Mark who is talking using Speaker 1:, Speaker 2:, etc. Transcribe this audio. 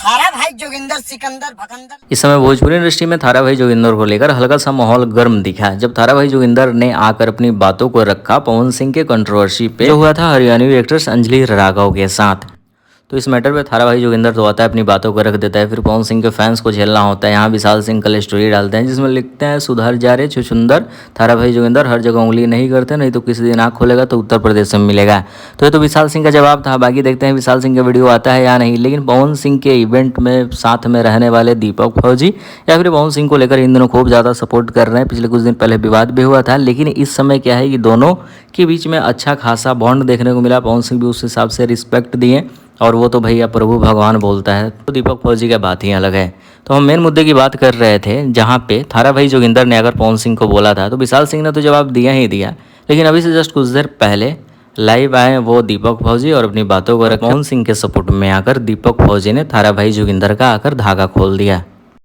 Speaker 1: थारा भाई जोगिंदर सिकंदर भगंदर।
Speaker 2: इस समय भोजपुरी इंडस्ट्री में थारा भाई जोगिंदर को लेकर हल्का सा माहौल गर्म दिखा है, जब थारा भाई जोगिंदर ने आकर अपनी बातों को रखा पवन सिंह के कंट्रोवर्सी पे जो हुआ था हरियाणवी एक्ट्रेस अंजलि राघव के साथ। तो इस मैटर पे थारा भाई जोगिंदर तो आता है, अपनी बातों को रख देता है, फिर पवन सिंह के फैंस को झेलना होता है। यहाँ विशाल सिंह कल स्टोरी डालते हैं जिसमें लिखते हैं सुधर जा रे छुछुंदर, थारा भाई जोगिंदर हर जगह उंगली नहीं करते, नहीं तो किसी दिन आँख खोलेगा तो उत्तर प्रदेश में मिलेगा। तो ये तो विशाल सिंह का जवाब था। बाकी देखते हैं विशाल सिंह का वीडियो आता है या नहीं। लेकिन पवन सिंह के इवेंट में साथ में रहने वाले दीपक फौजी या फिर पवन सिंह को लेकर इन दिनों खूब ज़्यादा सपोर्ट कर रहे हैं। पिछले कुछ दिन पहले विवाद भी हुआ था, लेकिन इस समय क्या है कि दोनों के बीच में अच्छा खासा बॉन्ड देखने को मिला। पवन सिंह भी उस हिसाब से रिस्पेक्ट दिए और वो तो भैया प्रभु भगवान बोलता है, तो दीपक फौजी का बात ही अलग है। तो हम मेन मुद्दे की बात कर रहे थे जहाँ पे थारा भाई जोगिंदर ने अगर पवन सिंह को बोला था तो विशाल सिंह ने तो जवाब दिया ही दिया। लेकिन अभी से जस्ट कुछ देर पहले लाइव आए वो दीपक फौजी और अपनी बातों को पवन सिंह के सपोर्ट में आकर दीपक फौजी ने थारा भाई जोगिंदर का आकर धागा खोल दिया।